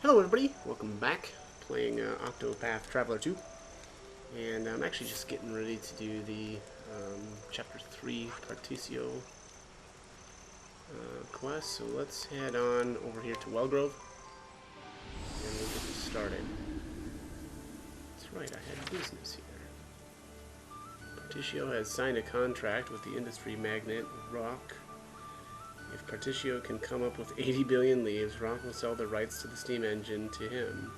Hello everybody, welcome back. Playing Octopath Traveler 2. And I'm actually just getting ready to do the Chapter 3 Partitio quest. So let's head on over here to Wellgrove. And we'll get this started. That's right, I had business here. Partitio has signed a contract with the industry magnate Rock. If Partitio can come up with 80 billion leaves, Rock will sell the rights to the steam engine to him.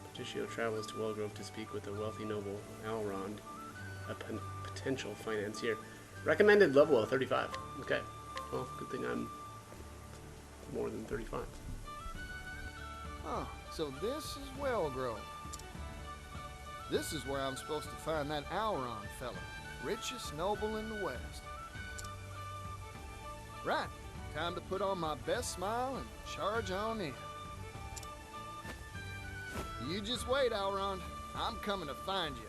Partitio travels to Wellgrove to speak with a wealthy noble, Alrond, a potential financier. Recommended level of 35. Okay. Well, good thing I'm more than 35. Oh, so this is Wellgrove. This is where I'm supposed to find that Alrond fella, richest noble in the West. Right. Time to put on my best smile and charge on in. You just wait, Alrond. I'm coming to find you.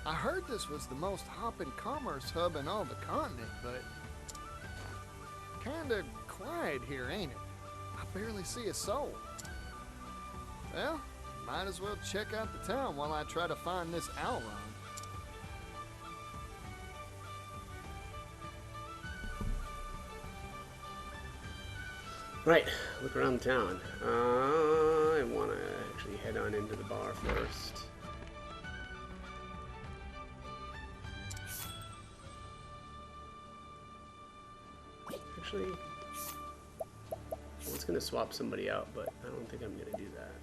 I heard this was the most hopping commerce hub in all the continent, but kinda quiet here, ain't it? I barely see a soul. Well, might as well check out the town while I try to find this Alrond. Right, look around town. I want to actually head on into the bar first. Actually, I was going to swap somebody out, but I don't think I'm going to do that.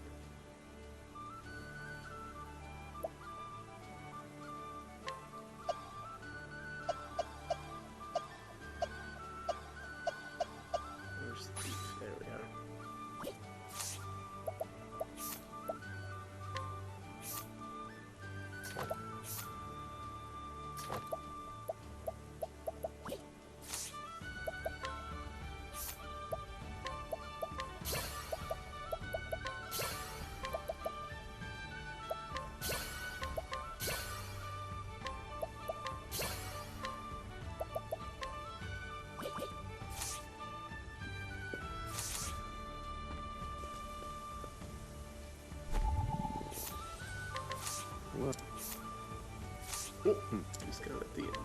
Discount at the end.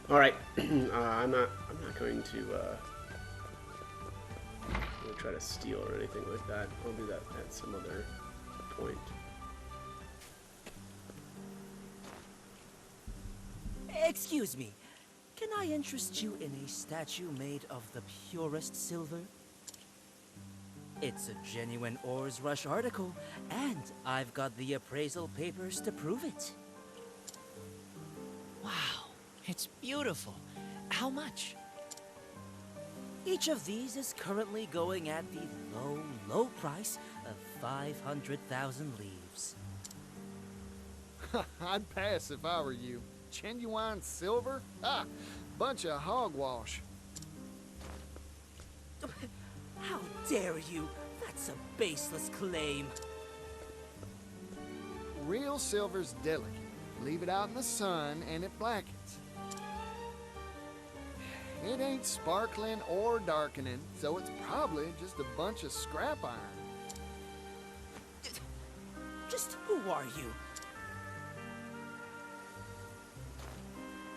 All right, I'm not going to try to steal or anything like that. I'll do that at some other point. Excuse me, can I interest you in a statue made of the purest silver? It's a genuine Ores Rush article, and I've got the appraisal papers to prove it. Wow, it's beautiful. How much? Each of these is currently going at the low price of 500,000 leaves. I'd pass if I were you. Genuine silver? Ah, bunch of hogwash. How dare you? That's a baseless claim. Real silver's delicate. Leave it out in the sun and it blackens. It ain't sparkling or darkening, so it's probably just a bunch of scrap iron. Just who are you?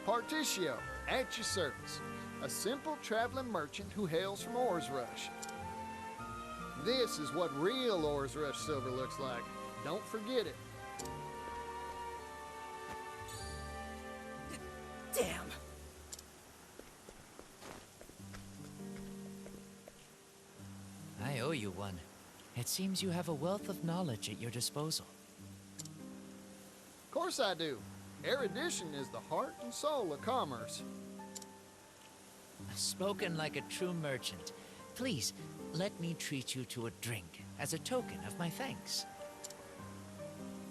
Partitio, at your service. A simple traveling merchant who hails from Ores Rush. This is what real Ores Rush silver looks like. Don't forget it. Damn. I owe you one. It seems you have a wealth of knowledge at your disposal. Of course I do. Erudition is the heart and soul of commerce. Spoken like a true merchant. Please, let me treat you to a drink as a token of my thanks.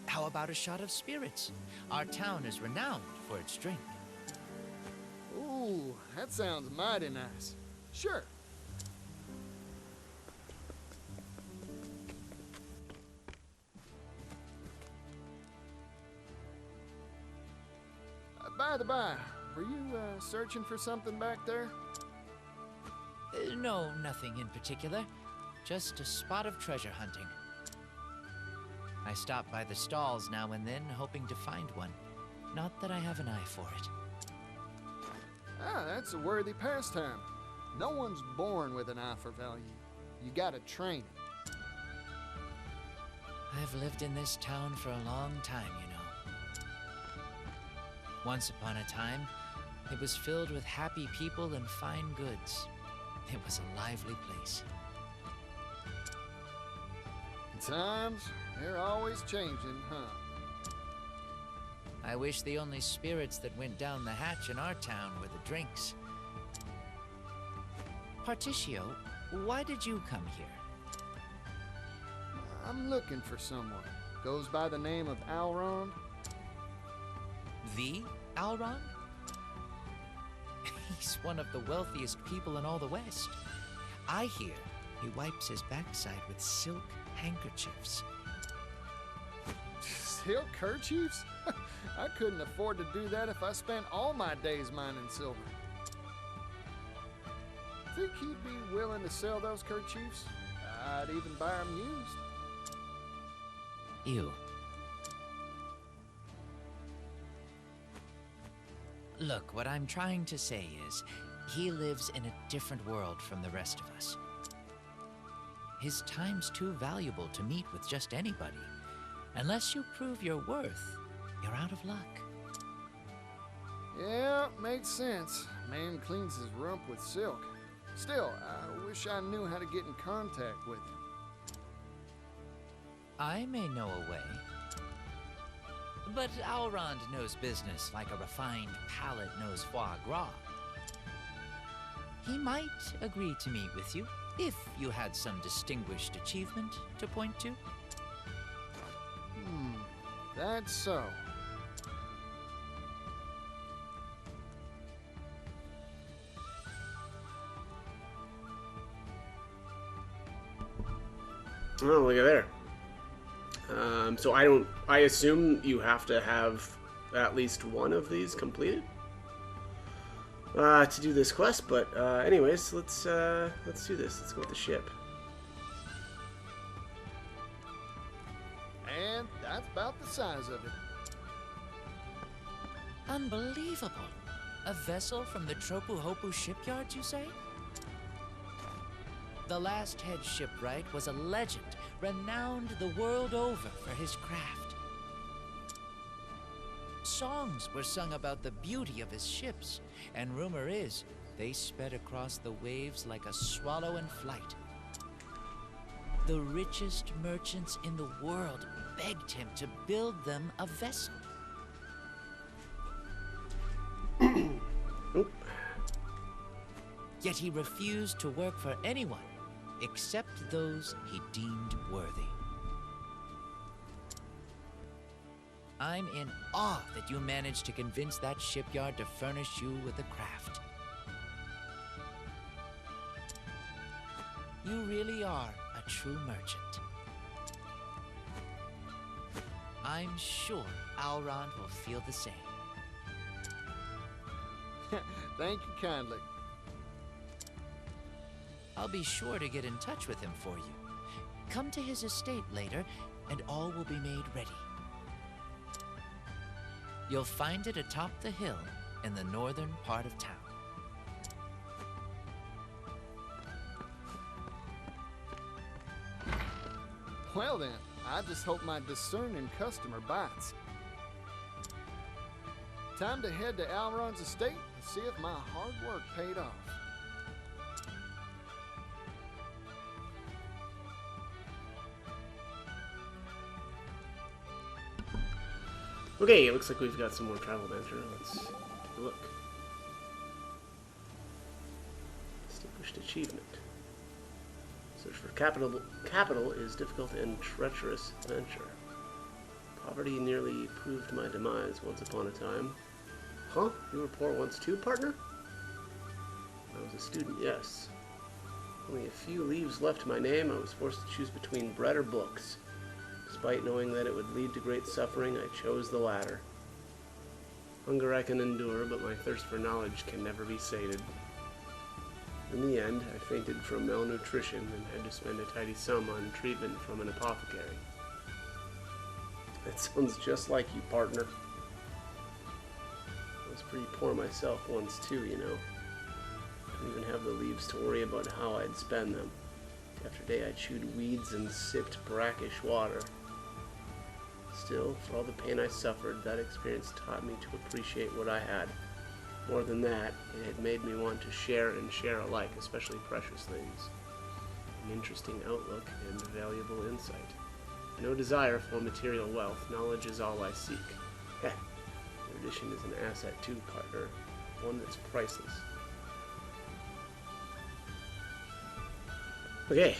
How about a shot of spirits? Our town is renowned for its drink. Ooh, that sounds mighty nice. Sure. By the by, Were you searching for something back there? No, nothing in particular. Just a spot of treasure hunting. I stop by the stalls now and then, hoping to find one. Not that I have an eye for it. Ah, that's a worthy pastime. No one's born with an eye for value. You gotta train it. I've lived in this town for a long time, you know. Once upon a time, it was filled with happy people and fine goods. It was a lively place. Times, they're always changing, huh? I wish the only spirits that went down the hatch in our town were the drinks. Partitio, why did you come here? I'm looking for someone. Goes by the name of Alrond. The Alrond? He's one of the wealthiest people in all the West. I hear he wipes his backside with silk handkerchiefs. Silk kerchiefs? I couldn't afford to do that if I spent all my days mining silver. Think he'd be willing to sell those kerchiefs? I'd even buy them used. You. Look, what I'm trying to say is, he lives in a different world from the rest of us. His time's too valuable to meet with just anybody. Unless you prove your worth, you're out of luck. Yeah, makes sense. Man cleans his rump with silk. Still, I wish I knew how to get in contact with him. I may know a way. But Alrond knows business like a refined palate knows foie gras. He might agree to meet with you if you had some distinguished achievement to point to. That's so. Oh, look at there. So I assume you have to have at least one of these completed to do this quest. But anyways, let's do this. Let's go with the ship. And that's about the size of it. Unbelievable. A vessel from the Tropu-Hopu shipyard, you say? The last head shipwright was a legend, renowned the world over for his craft. Songs were sung about the beauty of his ships, and rumor is they sped across the waves like a swallow in flight. The richest merchants in the world begged him to build them a vessel. Oop. Yet he refused to work for anyone except those he deemed worthy. I'm in awe that you managed to convince that shipyard to furnish you with a craft. You really are a true merchant. I'm sure Alrond will feel the same. Thank you kindly. I'll be sure to get in touch with him for you. Come to his estate later, and all will be made ready. You'll find it atop the hill in the northern part of town. Well then, I just hope my discerning customer bites. Time to head to Alrond's estate and see if my hard work paid off. Okay, it looks like we've got some more travel banter. Let's take a look. Distinguished achievement. Search for capital. Capital is difficult and treacherous venture. Poverty nearly proved my demise once upon a time. Huh? You were poor once too, partner? I was a student, yes. Only a few leaves left to my name. I was forced to choose between bread or books. Despite knowing that it would lead to great suffering, I chose the latter. Hunger I can endure, but my thirst for knowledge can never be sated. In the end, I fainted from malnutrition and had to spend a tidy sum on treatment from an apothecary. That sounds just like you, partner. I was pretty poor myself once too, you know. Didn't even have the leaves to worry about how I'd spend them. Day after day I chewed weeds and sipped brackish water. Still, for all the pain I suffered, that experience taught me to appreciate what I had. More than that, it had made me want to share and share alike, especially precious things. An interesting outlook and valuable insight. No desire for material wealth. Knowledge is all I seek. Heh. Erudition is an asset too, partner. One that's priceless. Okay.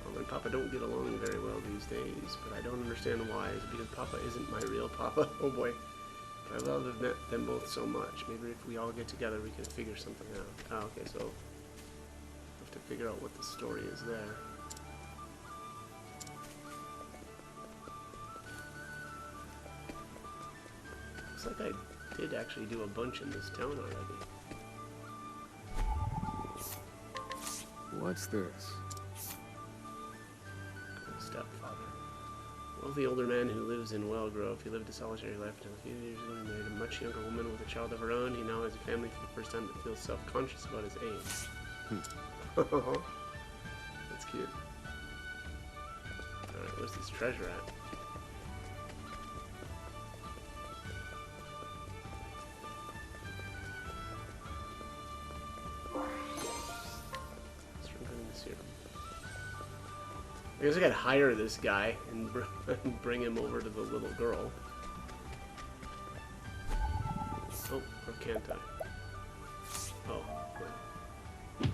Mom and Papa don't get along very well these days, but I don't understand why. Is it because Papa isn't my real Papa? Oh boy. But I love to have met them both so much. Maybe if we all get together, we can figure something out. Oh, okay, so to figure out what the story is there. Looks like I did actually do a bunch in this town already. What's this? Stepfather. Wealthy older man who lives in Wellgrove. He lived a solitary life until a few years ago. He married a much younger woman with a child of her own. He now has a family for the first time but feels self-conscious about his age. That's cute. Alright, where's this treasure at? I guess I could hire this guy and bring him over to the little girl. Oh, or can't I? Oh, yeah.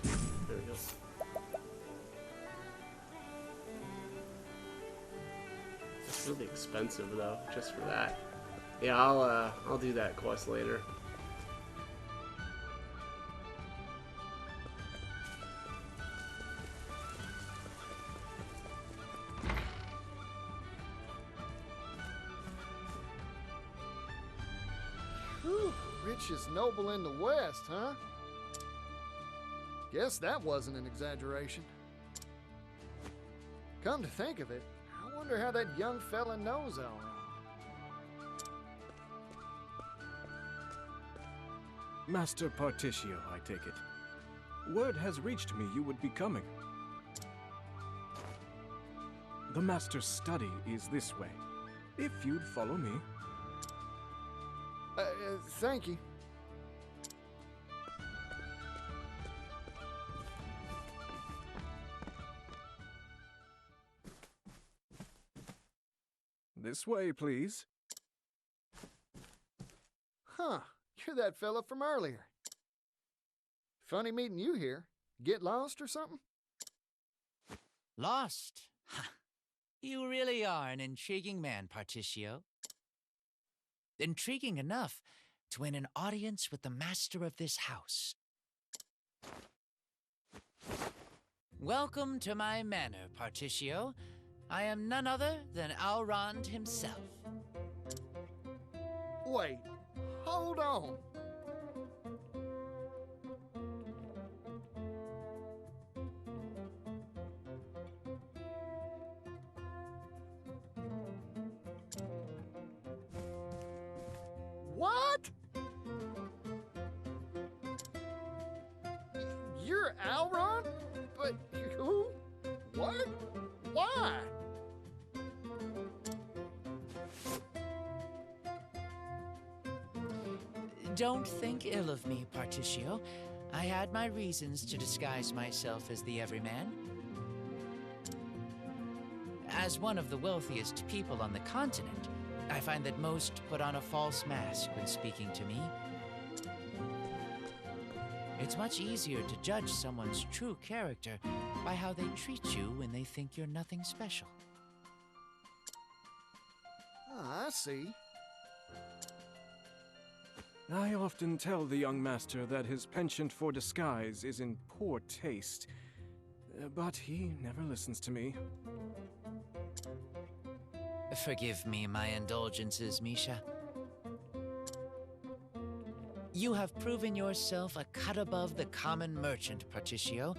There we go. That's really expensive though, just for that. Yeah, I'll do that quest later. Whew, rich is noble in the West, huh? Guess that wasn't an exaggeration. Come to think of it, I wonder how that young fella knows Elrond. Master Partitio, I take it. Word has reached me you would be coming. The Master's study is this way. If you'd follow me. Thank you. This way, please. Huh, you're that fella from earlier. Funny meeting you here. Get lost or something? Lost? Ha! You really are an intriguing man, Partitio. Intriguing enough to win an audience with the master of this house. Welcome to my manor, Partitio. I am none other than Elrond himself. Wait, hold on. What? You're Elrond? But who? What? Why? Don't think ill of me, Partitio. I had my reasons to disguise myself as the everyman. As one of the wealthiest people on the continent, I find that most put on a false mask when speaking to me. It's much easier to judge someone's true character by how they treat you when they think you're nothing special. Ah, I see. I often tell the young master that his penchant for disguise is in poor taste, but he never listens to me. Forgive me my indulgences, Misha. You have proven yourself a cut above the common merchant, Partitio.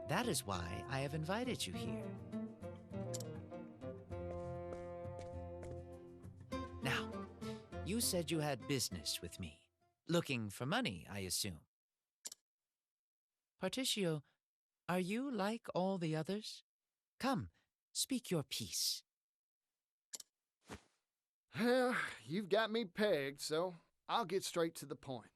That is why I have invited you here. Now, you said you had business with me. Looking for money, I assume. Partitio, are you like all the others? Come, speak your piece. Well, you've got me pegged, so I'll get straight to the point.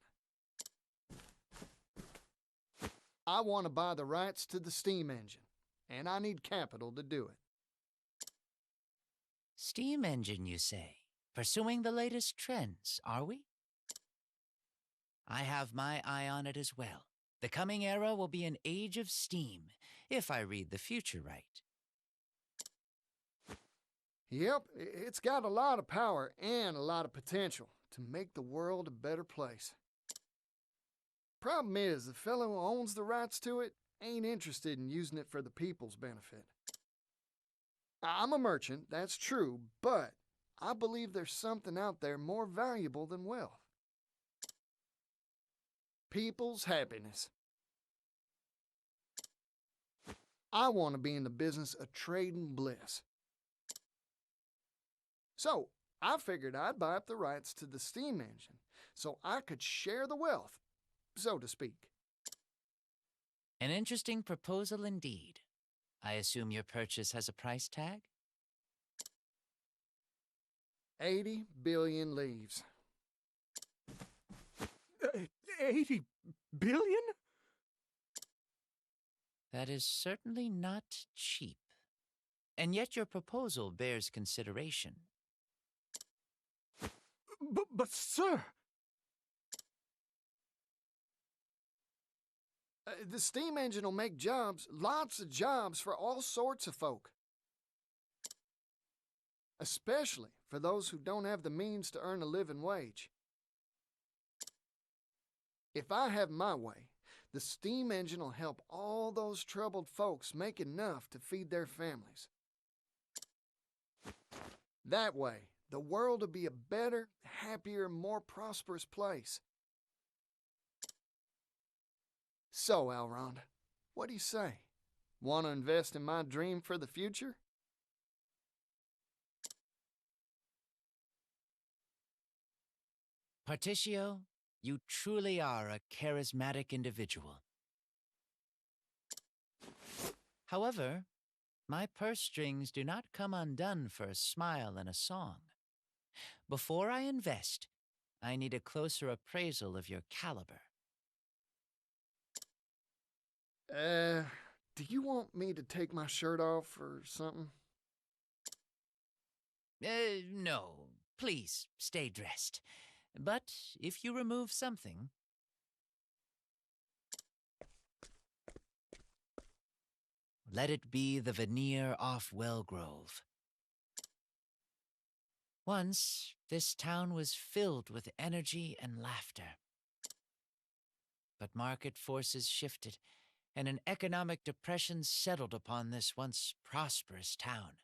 I want to buy the rights to the steam engine, and I need capital to do it. Steam engine, you say? Pursuing the latest trends, are we? I have my eye on it as well. The coming era will be an age of steam, if I read the future right. Yep, it's got a lot of power and a lot of potential to make the world a better place. Problem is, the fellow who owns the rights to it ain't interested in using it for the people's benefit. I'm a merchant, that's true, but I believe there's something out there more valuable than wealth. People's happiness. I want to be in the business of trading bliss. So, I figured I'd buy up the rights to the steam engine so I could share the wealth, so to speak. An interesting proposal indeed. I assume your purchase has a price tag? 80 billion leaves. 80 billion? That is certainly not cheap. And yet your proposal bears consideration. But sir... The steam engine will make jobs, lots of jobs for all sorts of folk. Especially for those who don't have the means to earn a living wage. If I have my way, the steam engine will help all those troubled folks make enough to feed their families. That way, the world will be a better, happier, more prosperous place. So, Elrond, what do you say? Want to invest in my dream for the future? Partitio, you truly are a charismatic individual. However, my purse strings do not come undone for a smile and a song. Before I invest, I need a closer appraisal of your caliber. Do you want me to take my shirt off or something? No. Please, stay dressed. But if you remove something... let it be the veneer off Wellgrove. Once, this town was filled with energy and laughter. But market forces shifted, and an economic depression settled upon this once prosperous town.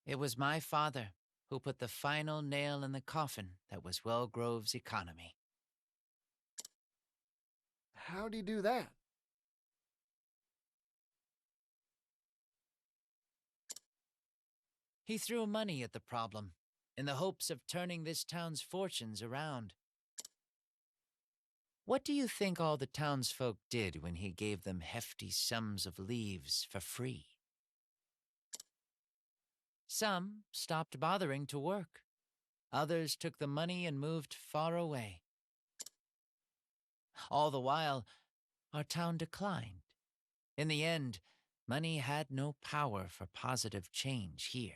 It was my father who put the final nail in the coffin that was Wellgrove's economy. How'd he do that? He threw money at the problem, in the hopes of turning this town's fortunes around. What do you think all the townsfolk did when he gave them hefty sums of leaves for free? Some stopped bothering to work. Others took the money and moved far away. All the while, our town declined. In the end, money had no power for positive change here.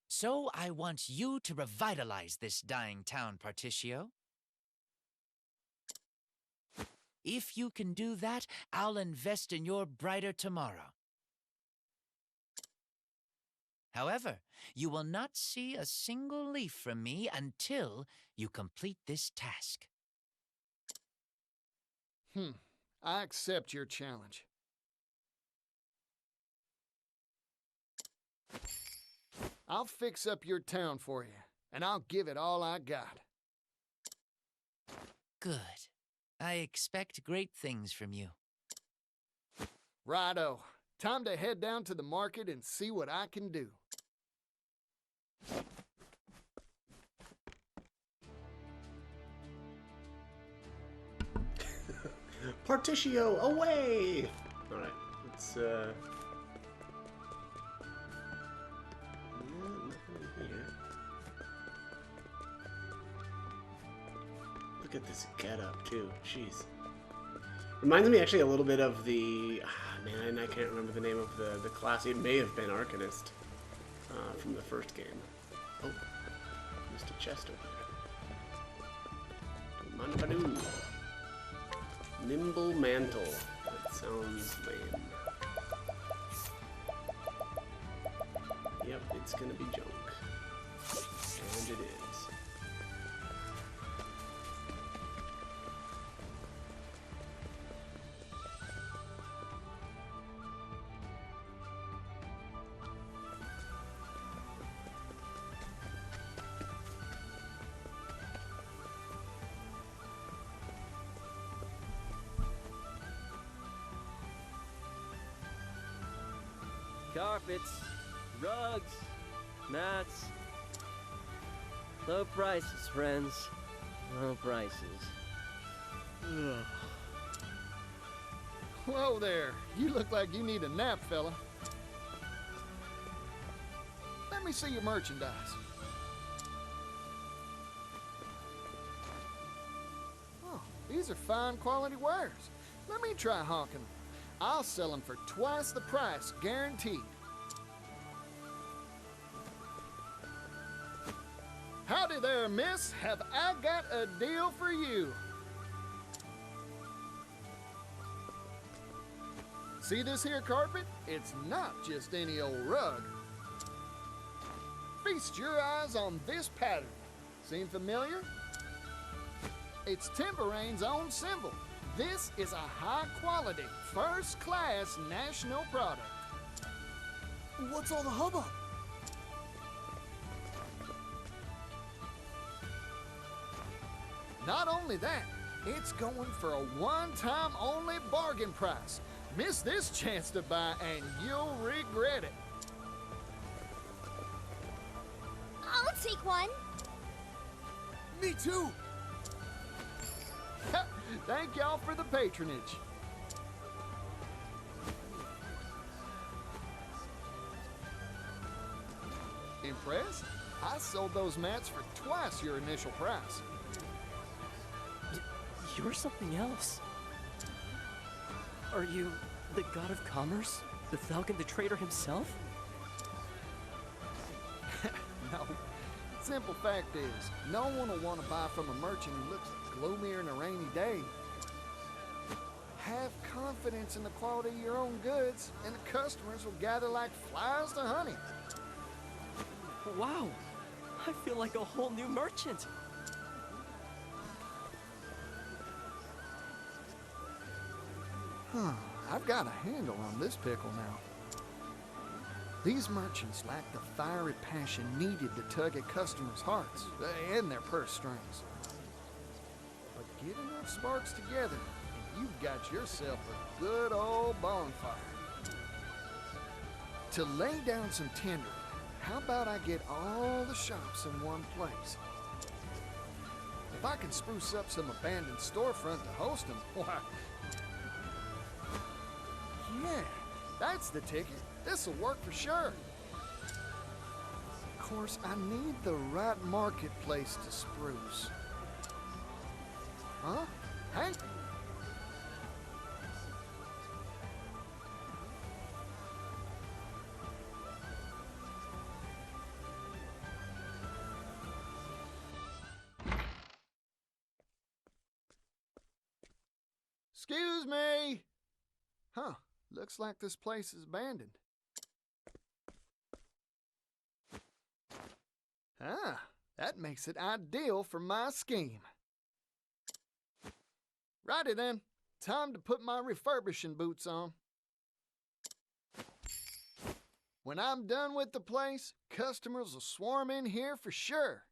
So I want you to revitalize this dying town, Partitio. If you can do that, I'll invest in your brighter tomorrow. However, you will not see a single leaf from me until you complete this task. I accept your challenge. I'll fix up your town for you, and I'll give it all I got. Good. I expect great things from you. Righto. Time to head down to the market and see what I can do. Partitio, away! Alright, let's, yeah, nothing in here. Look at this getup, too. Jeez. Reminds me actually a little bit of the... man, I can't remember the name of the class. It may have been Arcanist from the first game. Oh, missed a chest over there. Manpadoo. Nimble Mantle. That sounds lame. Yep, it's gonna be junk. And it is. Carpets, rugs, mats. Low prices, friends. Low prices. Ugh. Whoa there. You look like you need a nap, fella. Let me see your merchandise. Oh, these are fine quality wares. Let me try hawking them. I'll sell them for twice the price, guaranteed. Howdy there, miss. Have I got a deal for you? See this here carpet? It's not just any old rug. Feast your eyes on this pattern. Seem familiar? It's Timberane's own symbol. This is a high-quality, first-class national product. What's all the hubbub? Not only that, it's going for a one-time only bargain price. Miss this chance to buy and you'll regret it. I'll take one. Me too. Thank y'all for the patronage. Impressed? I sold those mats for twice your initial price. You're something else. Are you the god of commerce? The Falcon the Trader himself? No. Simple fact is, no one will want to buy from a merchant who looks gloomier than a rainy day. Have confidence in the quality of your own goods, and the customers will gather like flies to honey. Wow! I feel like a whole new merchant. I've got a handle on this pickle now. These merchants lack the fiery passion needed to tug at customers' hearts and their purse strings. But get enough sparks together, and you've got yourself a good old bonfire. To lay down some tinder, how about I get all the shops in one place? If I can spruce up some abandoned storefront to host them, why... Yeah, that's the ticket. This'll work for sure. Of course, I need the right marketplace to spruce. Huh? Hank? Excuse me. Huh. Looks like this place is abandoned. Ah, that makes it ideal for my scheme. Righty then. Time to put my refurbishing boots on. When I'm done with the place, customers will swarm in here for sure.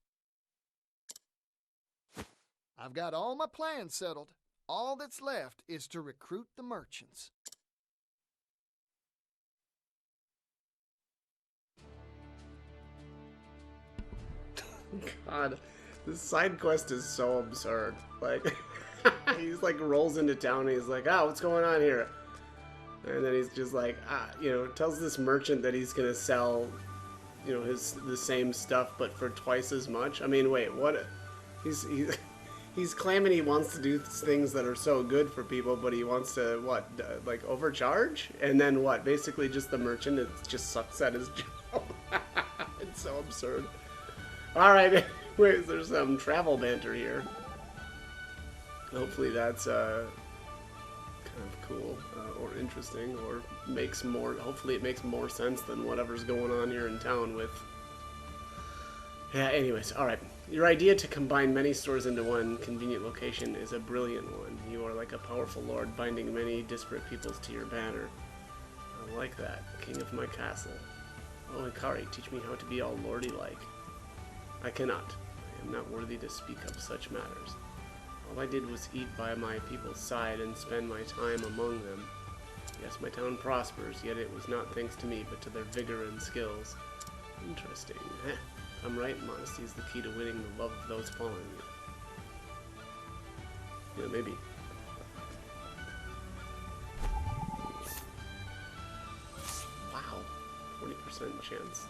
I've got all my plans settled. All that's left is to recruit the merchants. God, this side quest is so absurd. Like, he's like rolls into town and he's like, "Ah, what's going on here?" And then he's just like, tells this merchant that he's gonna sell, the same stuff but for twice as much. I mean, wait, what? He's claiming he wants to do things that are so good for people, but he wants to like overcharge, and then what? Basically, just the merchant just sucks at his job. It's so absurd. All right, anyways, there's some travel banter here. Hopefully that's kind of cool or interesting, or hopefully it makes more sense than whatever's going on here in town with... Yeah, anyways, alright. Your idea to combine many stores into one convenient location is a brilliant one. You are like a powerful lord binding many disparate peoples to your banner. I like that. King of my castle. Oh, Ikari, teach me how to be all lordy-like. I cannot. I am not worthy to speak of such matters. All I did was eat by my people's side and spend my time among them. Yes, my town prospers, yet it was not thanks to me, but to their vigor and skills. Interesting. I'm right, modesty is the key to winning the love of those following you. Yeah, maybe. Wow. 40% chance.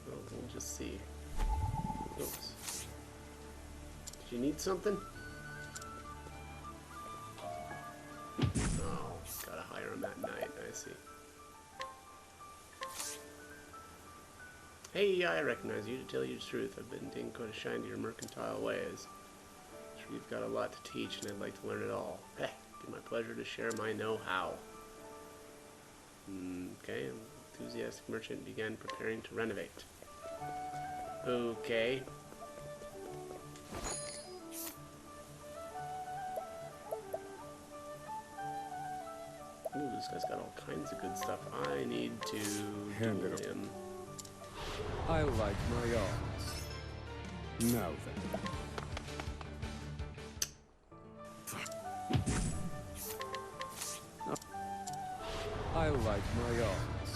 Well, we'll just see. Oops. Did you need something? Oh, gotta hire him at night, I see. Hey, I recognize you. To tell you the truth, I've been taking quite a shine to your mercantile ways. I'm sure you've got a lot to teach, and I'd like to learn it all. It'd be my pleasure to share my know-how. Okay, an enthusiastic merchant began preparing to renovate. Okay. Ooh, this guy's got all kinds of good stuff. I need to duel him. I like my arms. Now then. I like my arms.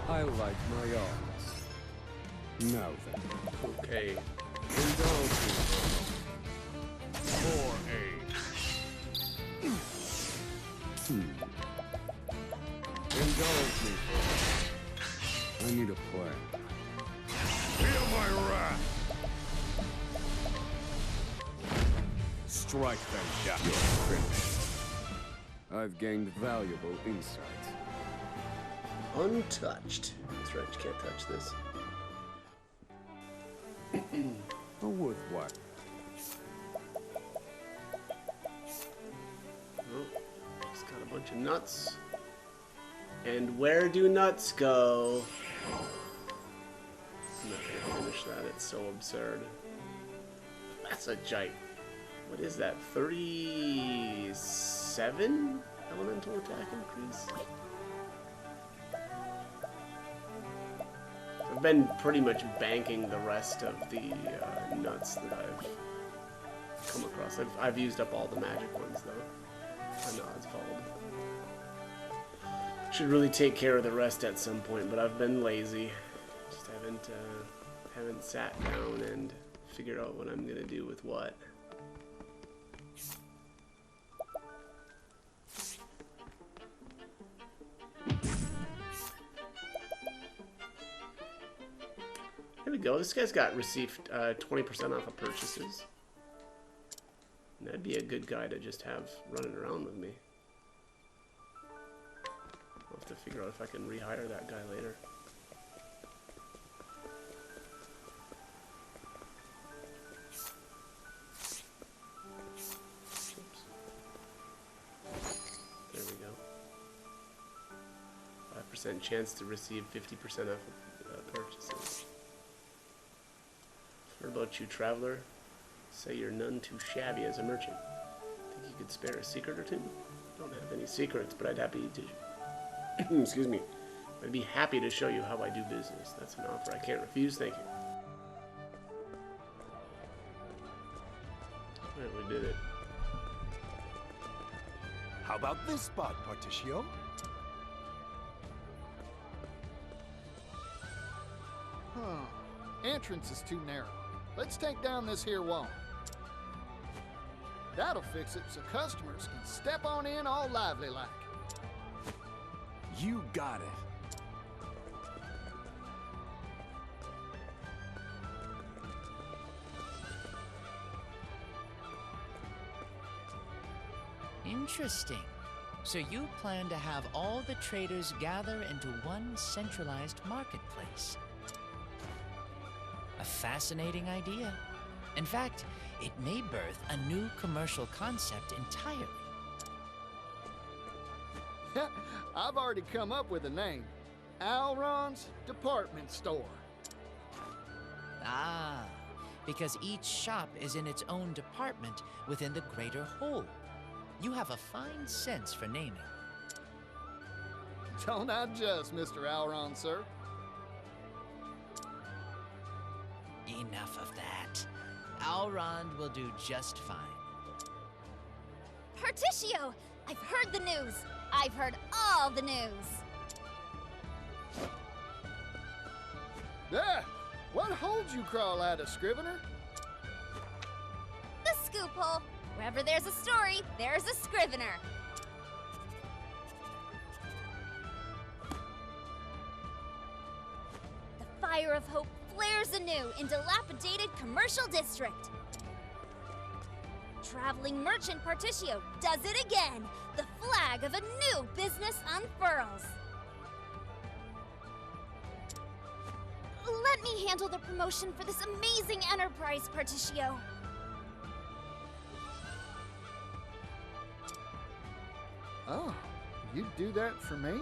I like my arms. Now then. Okay. Indulge me for aid. Indulge me for I need a plan. Feel my wrath. Strike them down. You're finished. I've gained valuable insight. Untouched. That's right, you can't touch this. A wood what? Oh, just got a bunch of nuts. And where do nuts go? I'm not gonna finish that, it's so absurd. That's a giant. What is that? 37 elemental attack increase? I've been pretty much banking the rest of the nuts that I've come across. I've used up all the magic ones though. I know it's called. Should really take care of the rest at some point, but I've been lazy. Just haven't sat down and figured out what I'm gonna do with what. There we go. This guy's got received 20% off of purchases. And that'd be a good guy to just have running around with me. I'll have to figure out if I can rehire that guy later. Oops. There we go. 1% chance to receive 50% off purchases. Heard about you, traveler. Say you're none too shabby as a merchant. Think you could spare a secret or two? Don't have any secrets, but I'd happy to excuse me. I'd be happy to show you how I do business. That's an offer I can't refuse, thank you. Alright, we did it. How about this spot, Partitio? Entrance is too narrow. Let's take down this here wall. That'll fix it so customers can step on in all lively like. You got it. Interesting. So you plan to have all the traders gather into one centralized marketplace. A fascinating idea. In fact, it may birth a new commercial concept entirely. I've already come up with a name. Alron's Department Store. Ah, because each shop is in its own department within the greater whole. You have a fine sense for naming. Don't I just, Mr. Alron, sir? Enough of that. Alrond will do just fine. Partitio! I've heard the news! I've heard all the news! Ah! What holds you crawl out of, Scrivener? The scoop hole! Wherever there's a story, there's a Scrivener! The fire of hope flares anew in dilapidated commercial district. Traveling merchant Partitio does it again! The flag of a new business unfurls! Let me handle the promotion for this amazing enterprise, Partitio. Oh, you'd do that for me?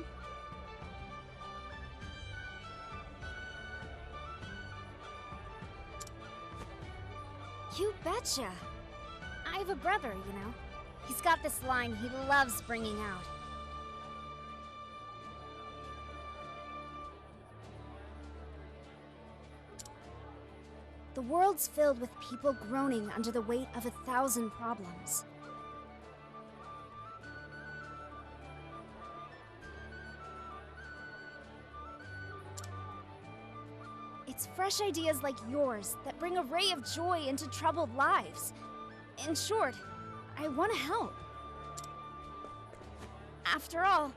You betcha. I have a brother, you know. He's got this line he loves bringing out. The world's filled with people groaning under the weight of 1,000 problems. It's fresh ideas like yours that bring a ray of joy into troubled lives. In short, I want to help. After all,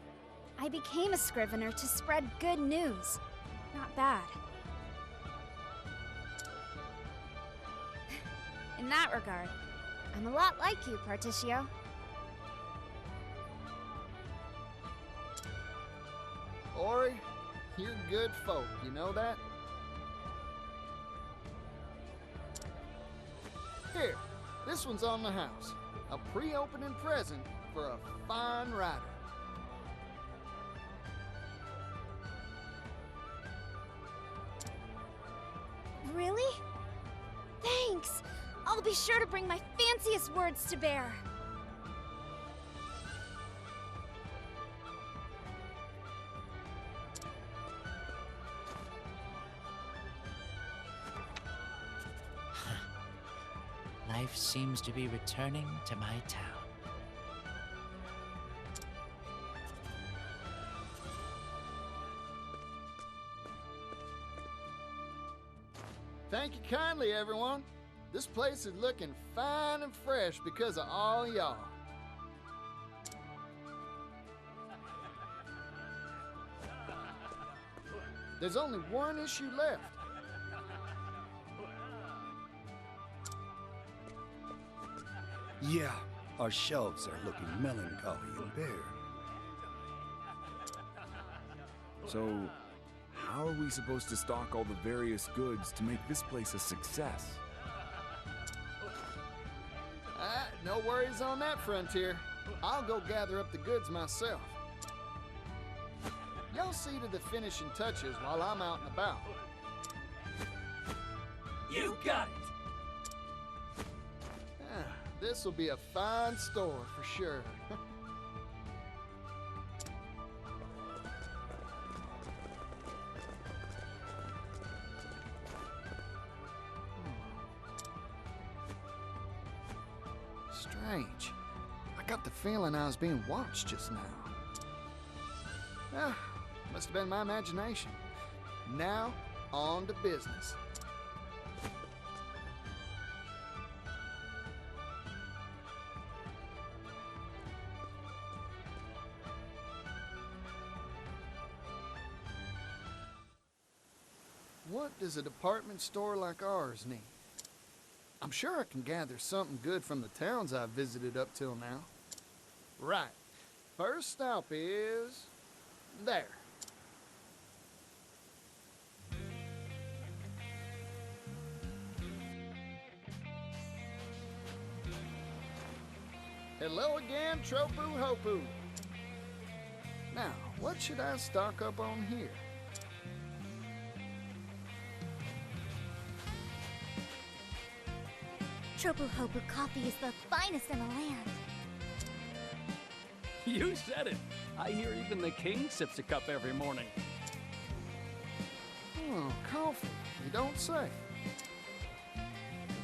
I became a Scrivener to spread good news, not bad. In that regard, I'm a lot like you, Partitio. Ori, you're good folk, you know that? Here, this one's on the house. A pre-opening present for a fine rider. Really? Thanks! I'll be sure to bring my fanciest words to bear. Life seems to be returning to my town. Thank you kindly, everyone. This place is looking fine and fresh because of all y'all. There's only one issue left. Yeah, our shelves are looking melancholy and bare. So, how are we supposed to stock all the various goods to make this place a success? No worries on that frontier. I'll go gather up the goods myself. Y'all see to the finishing touches while I'm out and about. You got it! This will be a fine store for sure. Strange. I got the feeling I was being watched just now. Must have been my imagination. Now, on to business. What does a department store like ours need? I'm sure I can gather something good from the towns I've visited up till now. Right. First stop is... there. Hello again, Tropu Hopu. Now, what should I stock up on here? Tropu Hopu coffee is the finest in the land. You said it. I hear even the king sips a cup every morning. Oh, coffee. You don't say.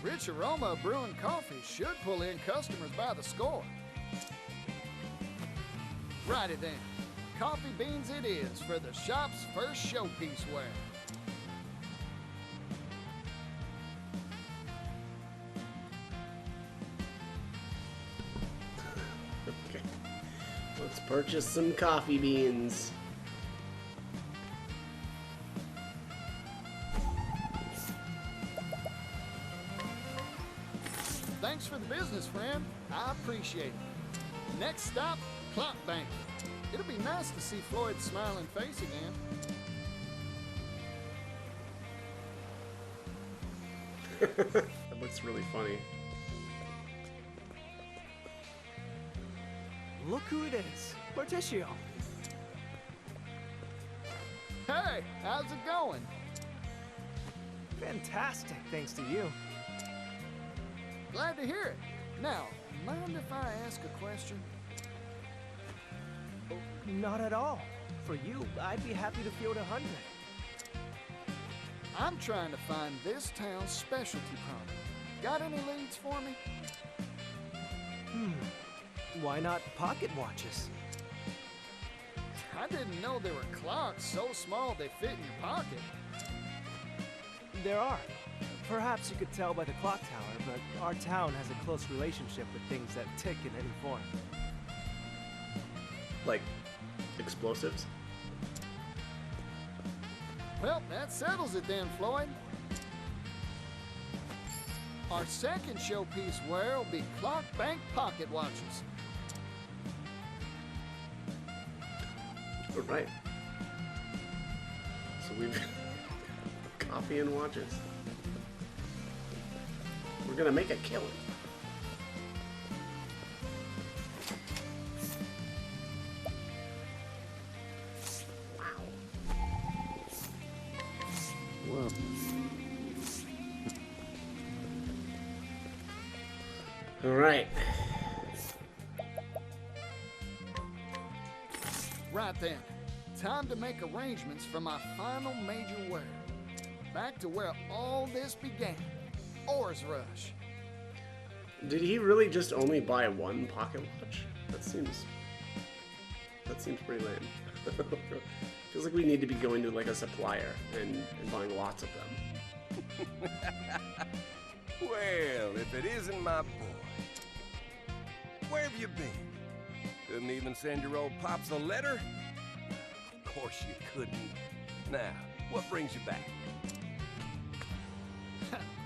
The rich aroma of brewing coffee should pull in customers by the score. Righty then. Coffee beans it is for the shop's first showpiece ware. Okay. Let's purchase some coffee beans. Thanks for the business, friend. I appreciate it. Next stop, Clock Bank. It'll be nice to see Floyd's smiling face again. That looks really funny. Look who it is. Partitio. Hey, how's it going? Fantastic, thanks to you. Glad to hear it. Now, mind if I ask a question? Not at all. For you, I'd be happy to field 100. I'm trying to find this town's specialty product. Got any leads for me? Why not pocket watches? I didn't know there were clocks so small they fit in your pocket. There are. Perhaps you could tell by the clock tower, but our town has a close relationship with things that tick in any form. Like explosives? Well, that settles it then, Floyd. Our second showpiece ware will be Clock Bank pocket watches. All right. So we've coffee and watches. We're gonna make a killing. Wow. Whoa. All right. Right then, time to make arrangements for my final major wear. Back to where all this began, Ores Rush. Did he really just only buy one pocket watch? That seems pretty lame. Feels like we need to be going to like a supplier and buying lots of them. Well, if it isn't my boy. Where have you been? Couldn't even send your old pops a letter? Of course you couldn't. Now, what brings you back?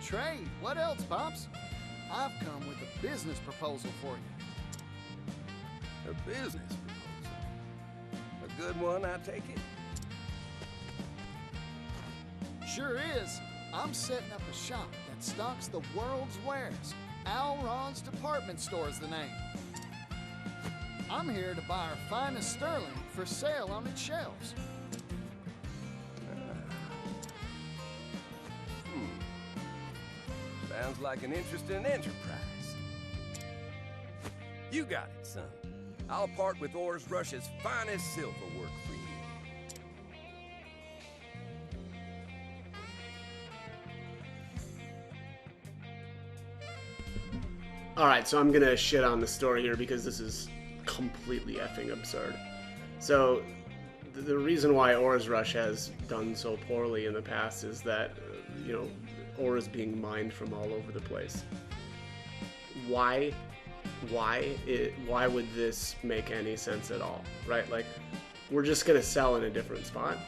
Trade, what else, Pops? I've come with a business proposal for you. A business proposal? A good one, I take it? Sure is. I'm setting up a shop that stocks the world's wares. Al Ron's Department Store's the name. I'm here to buy our finest sterling for sale on its shelves. Sounds like an interesting enterprise. You got it, son. I'll part with Ores Rush's finest silver work for you. Alright, so I'm gonna shit on the story here because this is completely effing absurd. So, the reason why Ores Rush has done so poorly in the past is that, you know, ore is being mined from all over the place. Why would this make any sense at all, right? Like, we're just gonna sell in a different spot.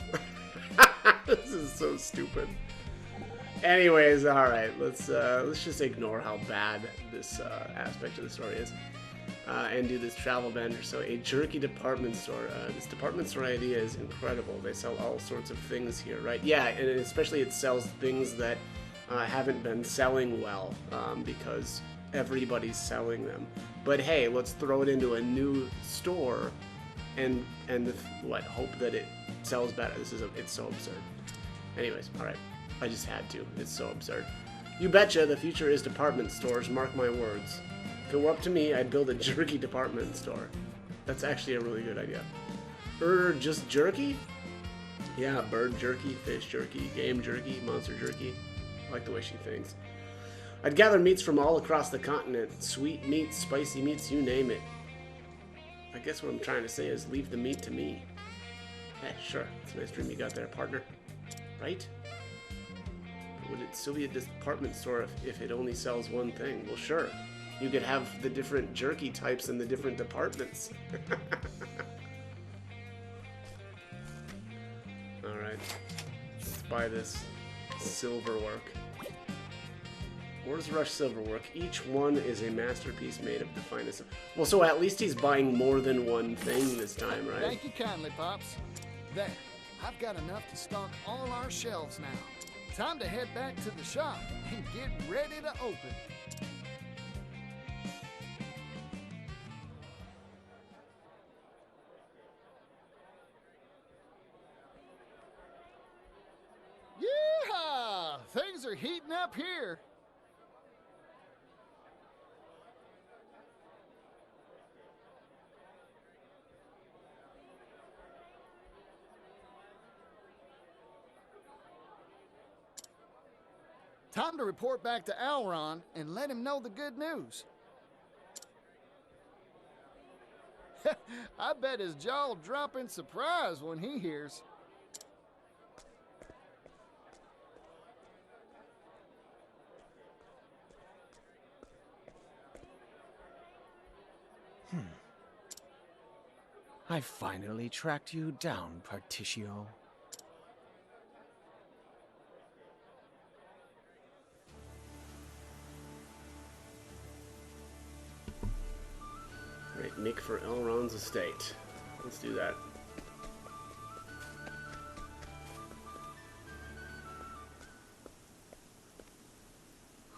This is so stupid. Anyways, all right, let's just ignore how bad this aspect of the story is, and do this travel bender. So, a jerky department store. This department store idea is incredible. They sell all sorts of things here, right? Yeah, and especially it sells things that haven't been selling well because everybody's selling them. But hey, let's throw it into a new store and hope that it sells better. It's so absurd. Anyways, all right. I just had to. It's so absurd. You betcha the future is department stores, mark my words. If it were up to me, I'd build a jerky department store. That's actually a really good idea. Just jerky? Yeah, bird jerky, fish jerky, game jerky, monster jerky. I like the way she thinks. I'd gather meats from all across the continent. Sweet meats, spicy meats, you name it. I guess what I'm trying to say is leave the meat to me. Hey, sure. It's a nice dream you got there, partner. Right? Would it still be a department store if it only sells one thing? Well, sure. You could have the different jerky types in the different departments. Alright. Let's buy this silverwork. Ores Rush silverwork. Each one is a masterpiece made of the finest of... Well, so at least he's buying more than one thing this time, right? Thank you kindly, Pops. There. I've got enough to stock all our shelves now. Time to head back to the shop and get ready to open. Yeehaw! Things are heating up here. Time to report back to Alron and let him know the good news. I bet his jaw'll drop in surprise when he hears. I finally tracked you down, Partitio. Alright, make for Elrond's estate. Let's do that.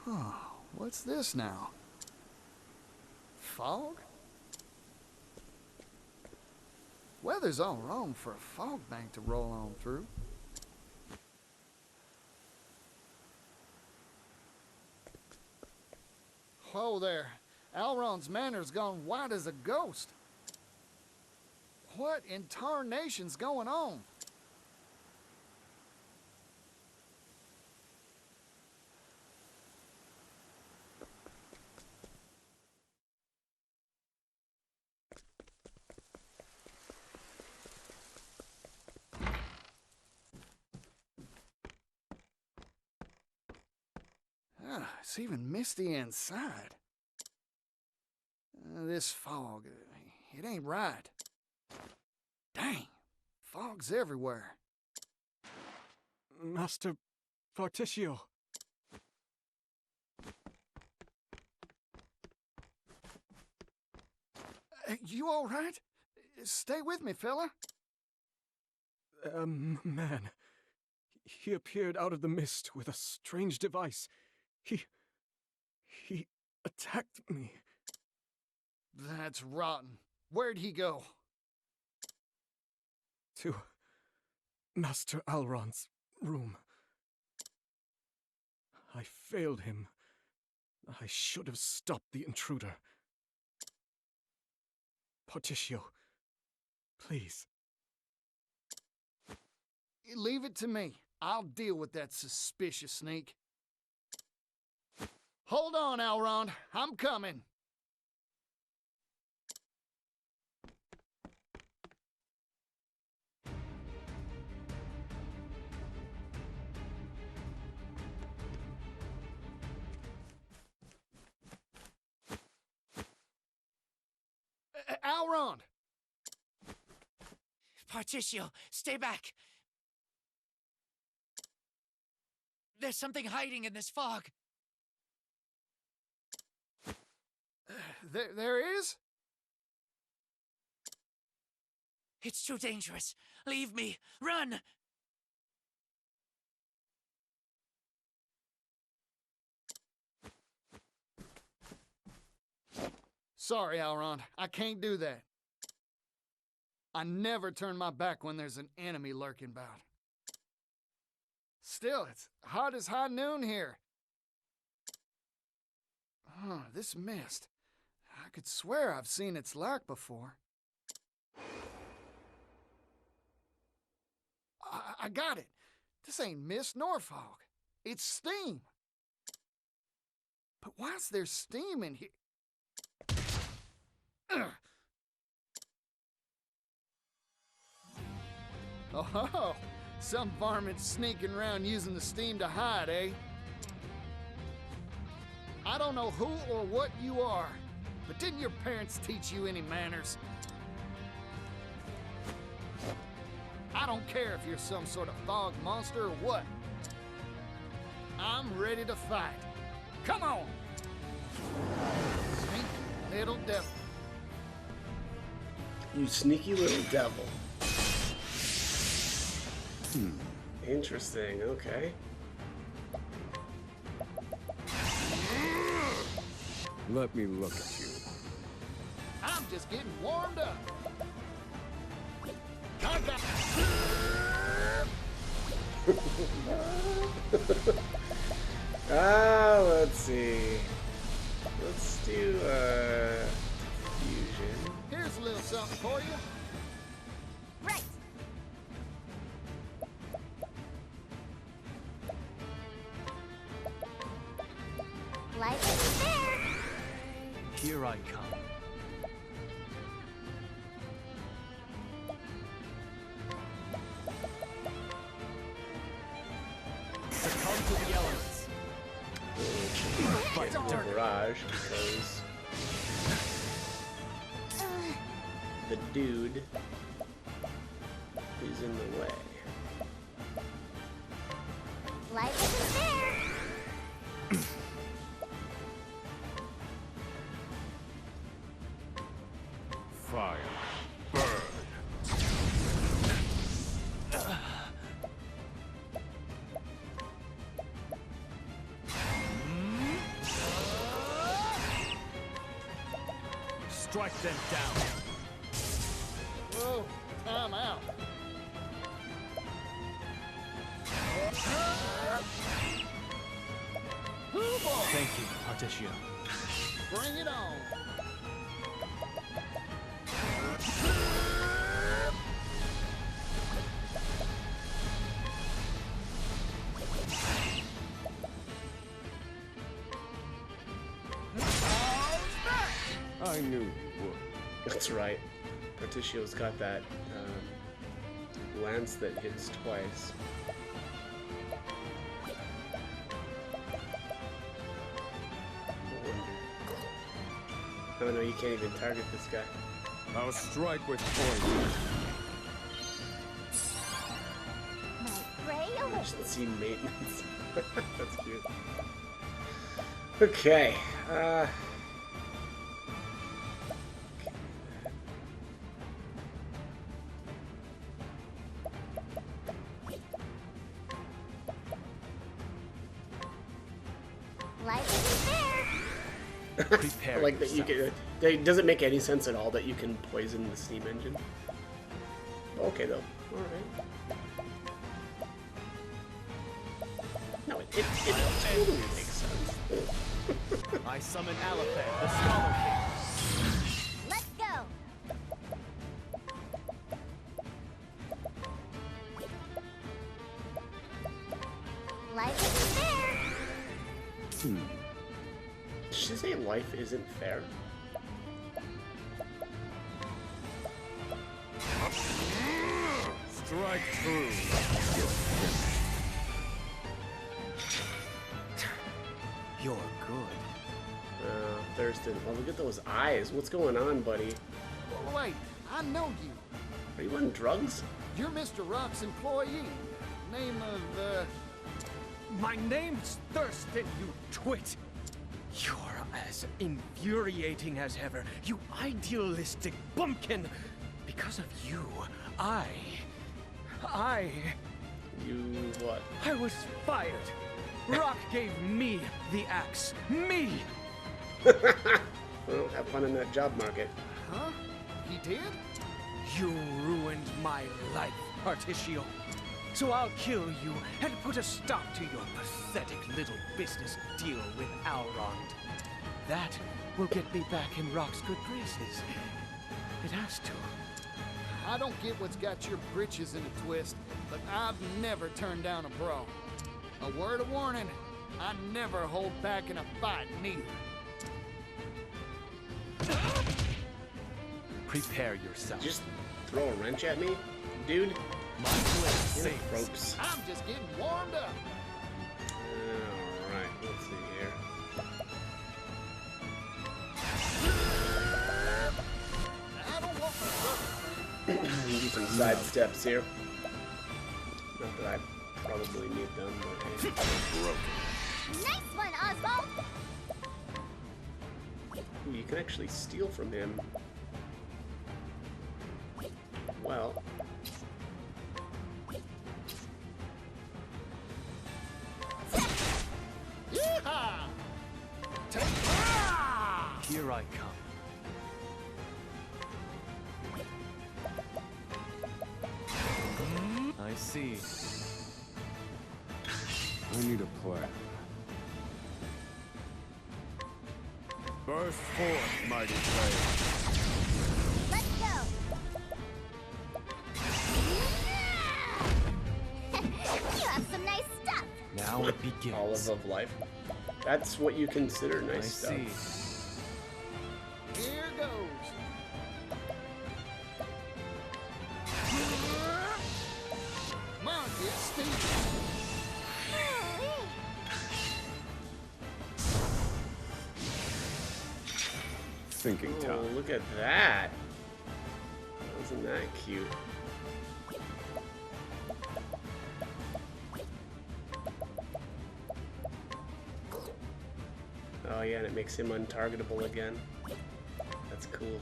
Huh, what's this now? Fog? Weather's all wrong for a fog bank to roll on through. Whoa there. Alron's manor's gone white as a ghost. What in tarnation's going on? It's even misty inside. This fog, it ain't right. Dang, fog's everywhere. Master Partitio. You all right? Stay with me, fella. Man. He appeared out of the mist with a strange device. He attacked me. That's rotten. Where'd he go? To Master Alron's room. I failed him I should have stopped the intruder. Partitio, please. Leave it to me. I'll deal with that suspicious sneak. Hold on, Elrond. I'm coming. Elrond! Partitio, stay back. There's something hiding in this fog. There is? It's too dangerous. Leave me. Run! Sorry, Elrond. I can't do that. I never turn my back when there's an enemy lurking about. Still, it's hot as high noon here. Oh, this mist. I could swear I've seen its like before. I got it. This ain't mist nor fog. It's steam. But why is there steam in here? Oh, some varmint sneaking around using the steam to hide, eh? I don't know who or what you are, but didn't your parents teach you any manners? I don't care if you're some sort of fog monster or what. I'm ready to fight. Come on! Sneaky little devil. You sneaky little devil. Interesting, okay. Let me look at you. I'm just getting warmed up. I got let's see. Let's do fusion. Here's a little something for you. Right. Life is fair. Here I come. Succumb to the elements. Get the barrage because the dude is in the way. Life isn't fair. Fire. Burn. Strike them down. Whoa, time out. Thank you, Partitio. Bring it on. I knew you would. That's right. Partitio's got that lance that hits twice. Oh no, you can't even target this guy. I'll strike with poison. My prey awaits. Emergency maintenance. That's cute. Okay. Life isn't fair. I like that you can. It doesn't make any sense at all that you can poison the steam engine. Okay, though. All right. No, it totally makes sense. I summon Alaphan, the Scholar King. Let's go! Life isn't fair! Did she say life isn't fair? Strike true. You're good. Thurston. Oh, look at those eyes. What's going on, buddy? Wait, I know you. Are you on drugs? You're Mr. Rock's employee. Name of, My name's Thurston, you twit! You're as infuriating as ever, you idealistic bumpkin! Because of you, You what? I was fired! Rock gave me the axe. Me! Well, have fun in that job market. huh? He did? You ruined my life, Partitio. So I'll kill you and put a stop to your pathetic little business deal with Elrond. That will get me back in Rock's good graces. It has to. I don't get what's got your britches in a twist, but I've never turned down a brawl. A word of warning, I never hold back in a fight, neither. Prepare yourself. Just throw a wrench at me? Dude? My blade Get sings. ropes. I'm just getting warmed up. Alright, let's see here. I don't want my brother. Do some side steps here. Not that I probably need them, but hey. Nice one, Oswald! Ooh, you can actually steal from him. Well. Yeehaw! Here I come. I see. I need a plan. Burst forth, mighty flame. Let's go! You have some nice stuff! Now it begins. Olive of life. That's what you consider nice I stuff. see. Here goes. Mark it, Steve. Thinking Oh, time. look at that. Isn't that cute? Oh yeah, and it makes him untargetable again. That's cool.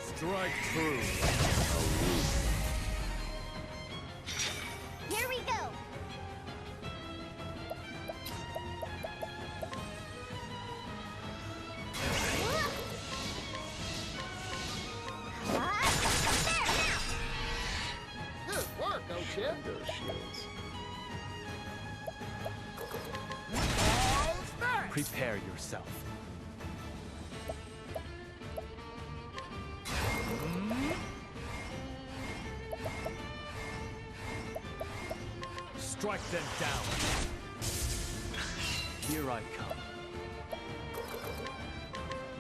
Strike true. Here we go! Good work, Ochip. Those shields. All's back. Prepare yourself. Strike them down. Here I come.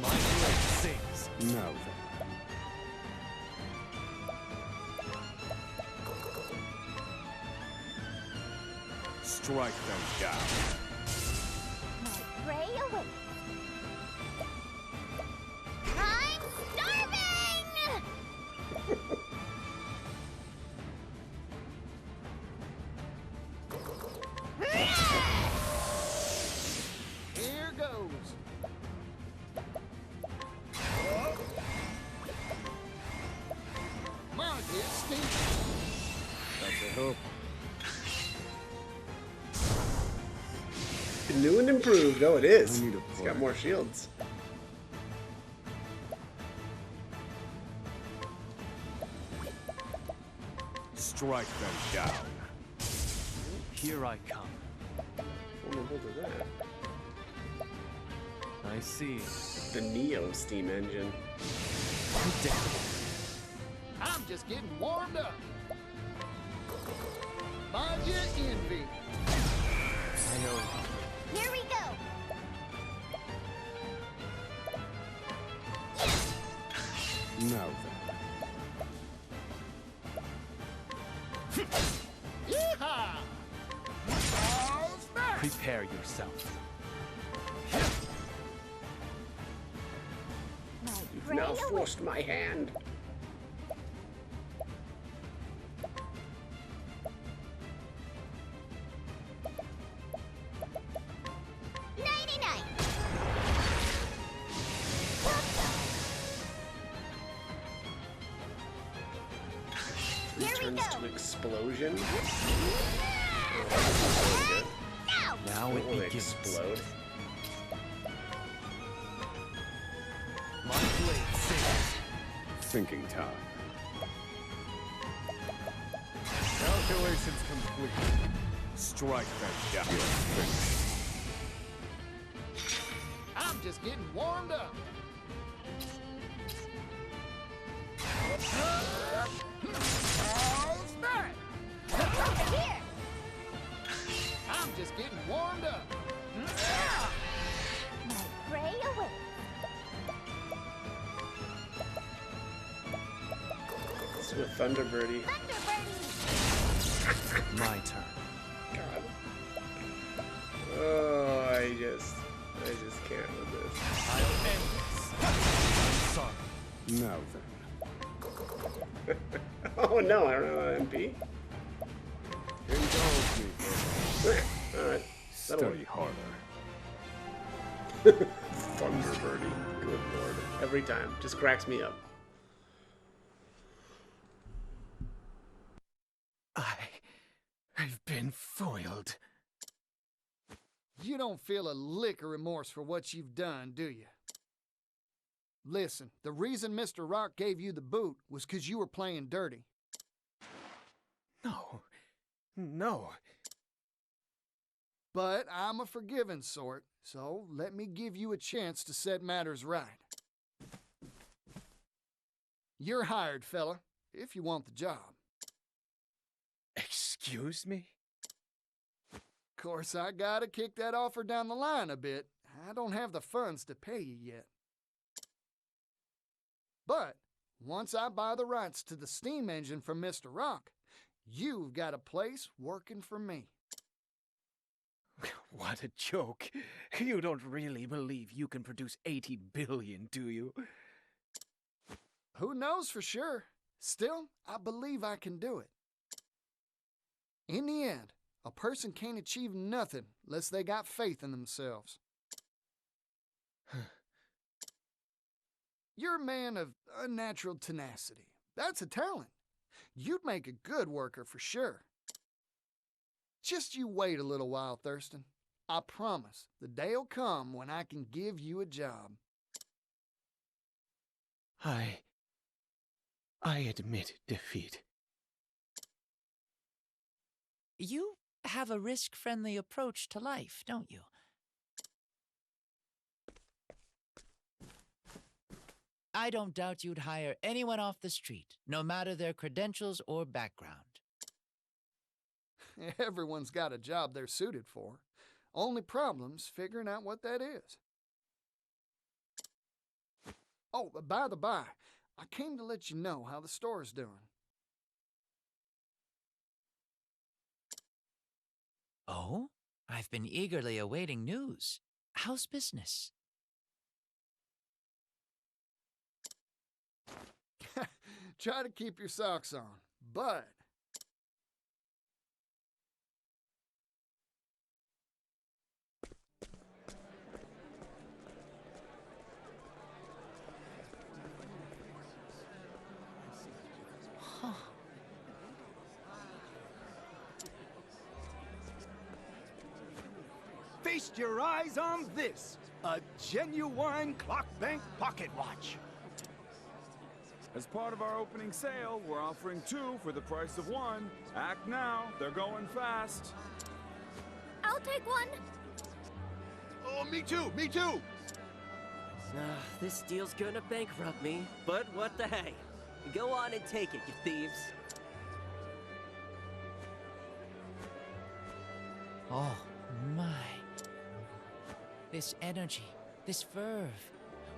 My blade sings. Now then. Strike them down. My prey awaits. I'm starving! Here goes. Mark it, Steve. That's a hope. New and improved. Oh, it is. I need a It's got plan. more shields. Strike them down. Here I come. Vulnerable to that. I see. The Neo steam engine. I'm just getting warmed up. Mind your envy. I know. Here we go. Now then. Yeehaw! How's that? Prepare yourself. You've now forced my hand. Returns to explosion. Now it will begins. explode. My blade sings. Thinking time. Calculations complete. Strike them down. You're finished. I'm just getting warmed up. How's that? Over here. I'm just getting warmed up. My prey awaits. It's with Thunderbirdie. Thunderbirdie. My turn. God. Oh, I just can't with this. I'll end this. Sorry. Now then. Oh no, I don't have an MP. Indulge me for Alright. Study harder. Thunderbirdie. Good lord. Every time. Just cracks me up. I've been foiled. You don't feel a lick of remorse for what you've done, do you? Listen, the reason Mr. Rock gave you the boot was because you were playing dirty. No. No. But I'm a forgiving sort, so let me give you a chance to set matters right. You're hired, fella, if you want the job. Excuse me? Of course, I gotta kick that offer down the line a bit. I don't have the funds to pay you yet. But once I buy the rights to the steam engine from Mr. Rock, you've got a place working for me. What a joke. You don't really believe you can produce 80 billion, do you? Who knows for sure? Still, I believe I can do it. In the end, a person can't achieve nothing unless they got faith in themselves. You're a man of unnatural tenacity. That's a talent. You'd make a good worker for sure. Just you wait a little while, Thurston. I promise the day'll come when I can give you a job. I admit defeat. You have a risk-friendly approach to life, don't you? I don't doubt you'd hire anyone off the street, no matter their credentials or background. Everyone's got a job they're suited for. Only problem's figuring out what that is. Oh, by the by, I came to let you know how the store's doing. Oh? I've been eagerly awaiting news. How's business? Try to keep your socks on, but... Huh. Feast your eyes on this, a genuine clock bank pocket watch. As part of our opening sale, we're offering 2 for the price of 1. Act now, they're going fast. I'll take one. Oh, me too, me too! This deal's gonna bankrupt me, but what the hey? Go on and take it, you thieves. Oh, my. This energy, this verve.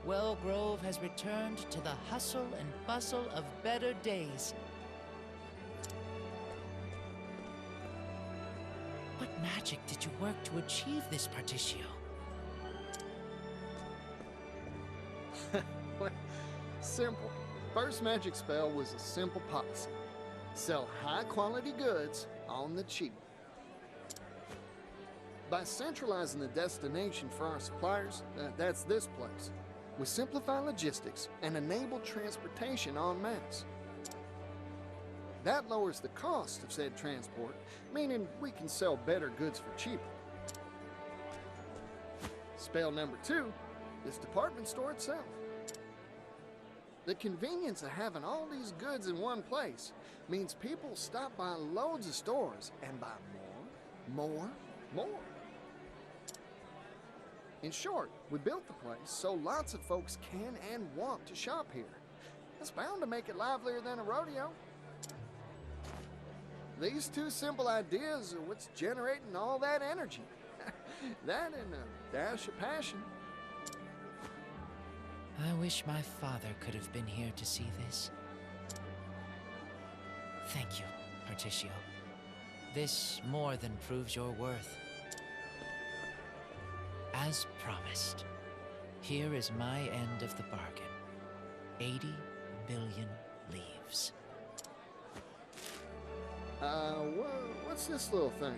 Wellgrove has returned to the hustle and bustle of better days. What magic did you work to achieve this, Partitio? Simple. First magic spell was a simple policy. Sell high-quality goods on the cheap. By centralizing the destination for our suppliers, that's this place, we simplify logistics and enable transportation en masse. That lowers the cost of said transport, meaning we can sell better goods for cheaper. Spell number 2, this department store itself. The convenience of having all these goods in one place means people stop by loads of stores and buy more. In short, we built the place so lots of folks can and want to shop here. That's bound to make it livelier than a rodeo. These two simple ideas are what's generating all that energy. That and a dash of passion. I wish my father could have been here to see this. Thank you, Partitio. This more than proves your worth. As promised, here is my end of the bargain. 80 billion leaves. What's this little thing?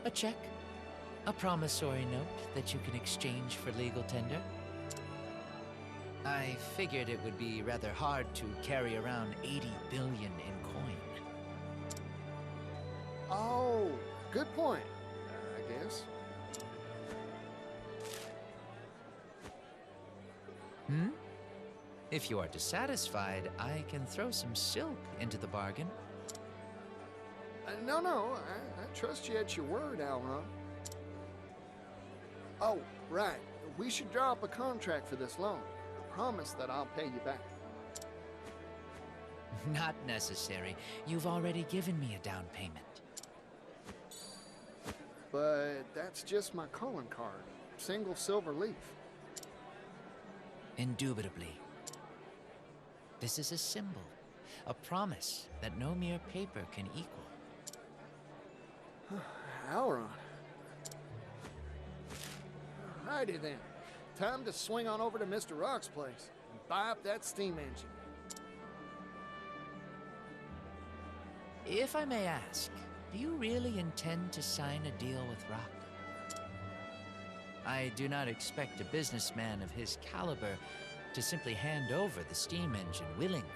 A check. A promissory note that you can exchange for legal tender. I figured it would be rather hard to carry around 80 billion in coin. Oh, good point, I guess. If you are dissatisfied, I can throw some silk into the bargain. No, I trust you at your word, Alron. Oh, right. We should draw up a contract for this loan. I promise that I'll pay you back. Not necessary. You've already given me a down payment. But that's just my calling card. Single silver leaf. Indubitably. This is a symbol, a promise that no mere paper can equal. Alron. Alrighty then. Time to swing on over to Mr. Rock's place and buy up that steam engine. If I may ask, do you really intend to sign a deal with Rock? I do not expect a businessman of his caliber to simply hand over the steam engine willingly.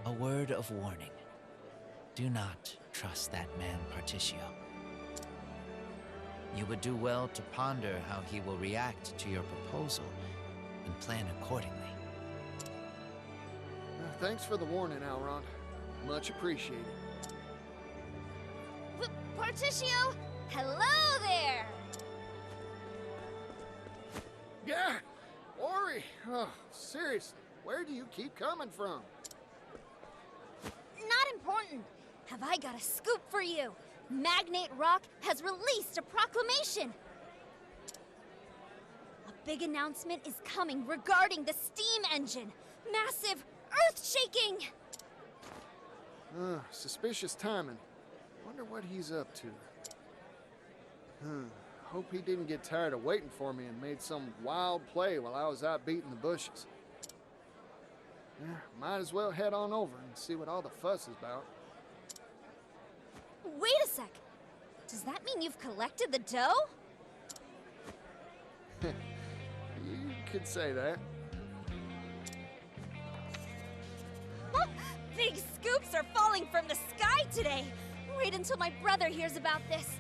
A word of warning. Do not trust that man, Partitio. You would do well to ponder how he will react to your proposal and plan accordingly. Thanks for the warning, Alron. Much appreciated. Partitio, hello there! Yeah, Ori. Oh, seriously, where do you keep coming from? Not important. Have I got a scoop for you? Magnate Rock has released a proclamation. A big announcement is coming regarding the steam engine. Massive, earth-shaking! Suspicious timing. Wonder what he's up to. Hope he didn't get tired of waiting for me and made some wild play while I was out beating the bushes. Might as well head on over and see what all the fuss is about. Wait a sec. Does that mean you've collected the dough? You could say that. Big scoops are falling from the sky today. Wait until my brother hears about this.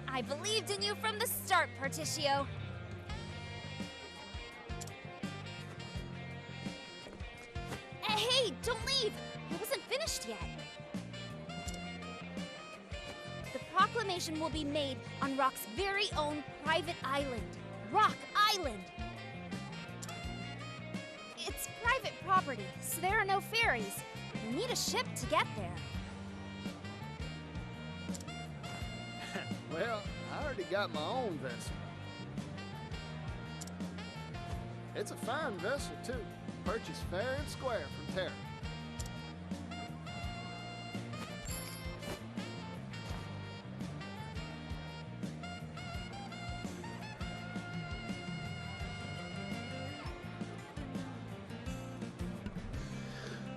I believed in you from the start, Partitio. Hey, Wait, don't leave! I wasn't finished yet. The proclamation will be made on Rock's very own private island. Rock Island! It's private property, so there are no ferries. You need a ship to get there. Well, I already got my own vessel. It's a fine vessel, too. Purchased fair and square from Terra.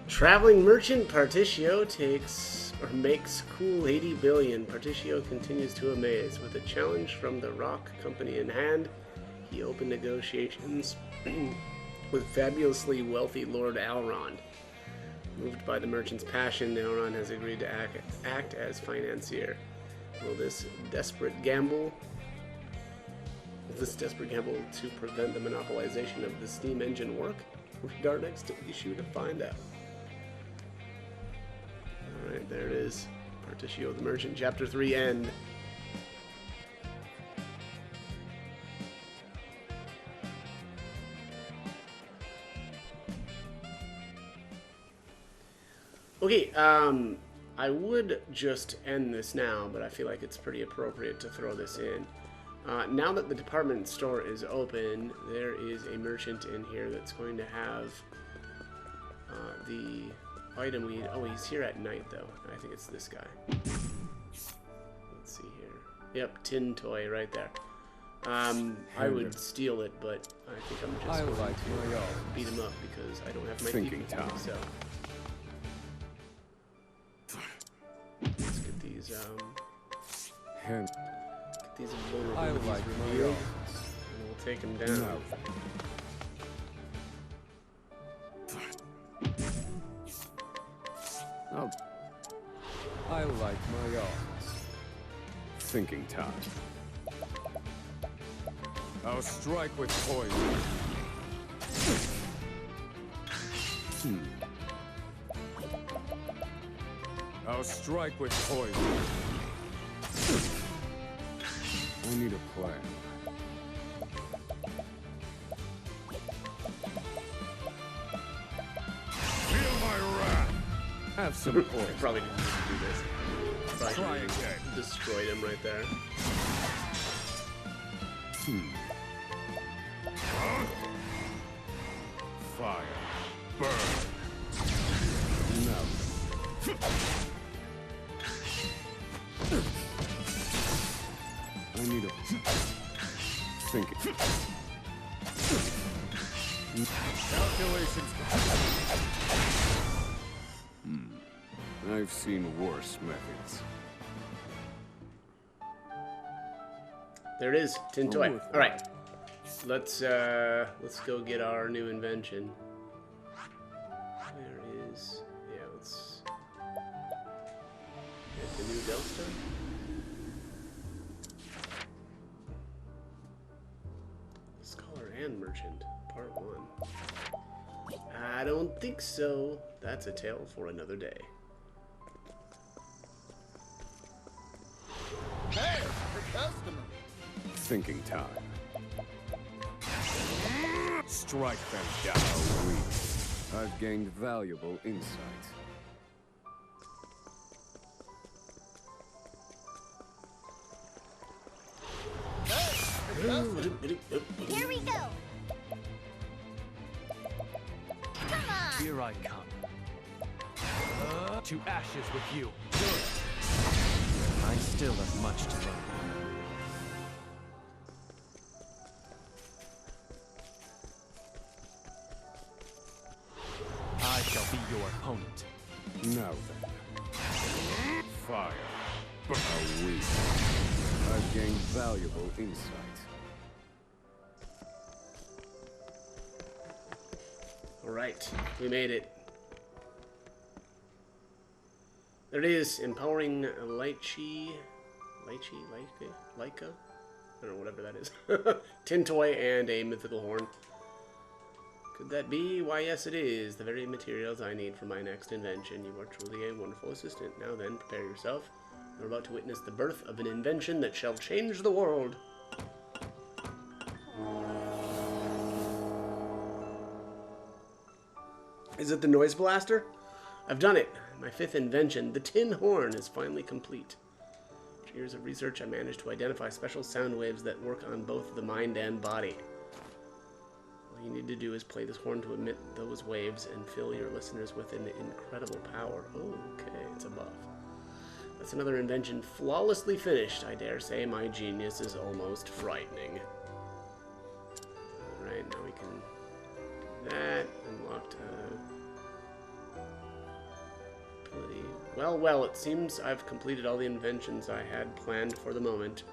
Traveling merchant Partitio makes cool 80 billion. Partitio continues to amaze. With a challenge from the Rock Company in hand, he opened negotiations with fabulously wealthy Lord Elrond. Moved by the merchant's passion, Elrond has agreed to act as financier. Will this desperate gamble to prevent the monopolization of the steam engine work? Read our next issue to find out. Alright, there it is. Partitio the Merchant, Chapter 3, end. Okay, I would just end this now, but I feel like it's pretty appropriate to throw this in. Now that the department store is open, there is a merchant in here that's going to have the item we need. Oh, he's here at night, though. I think it's this guy. Let's see here. Yep, tin toy right there. I would steal it, but I think I'm just going to beat him up because I don't have my Thinking people, time. so. Let's get these, Hand. get these vulnerabilities revealed, and we'll take him down. No. Oh. I like my arms. Thinking time. I'll strike with poison. I'll strike with poison. I need a plan. Feel my wrath. Have some poison. Probably didn't need to do this. Probably Try again. Destroyed him right there. Fire. Burn. No. I need a thinking. Calculations. I've seen worse methods. There it is, tin toy. All right, let's go get our new invention. Where is? Yeah, let's get the new Delta. Scholar and Merchant, Part 1. I don't think so. That's a tale for another day. Hey, the customer. Thinking time. Strike them down, weak. I've gained valuable insight. Here we go! Come on! Here I come. To ashes with you. I still have much to learn. I shall be your opponent. Now then. Fire. How weak. I've gained valuable insight. Alright, we made it. There it is, empowering Laika? I don't know, whatever that is. Tin toy and a mythical horn. Could that be? Why, yes, it is. The very materials I need for my next invention. You are truly a wonderful assistant. Now then, prepare yourself. You're about to witness the birth of an invention that shall change the world. Is it the noise blaster? I've done it. My 5th invention, the tin horn, is finally complete. After years of research, I managed to identify special sound waves that work on both the mind and body. All you need to do is play this horn to emit those waves and fill your listeners with an incredible power. Oh, okay, it's a buff. That's another invention flawlessly finished. I dare say my genius is almost frightening. Alright, now we can do that. Unlocked ability. Well, it seems I've completed all the inventions I had planned for the moment.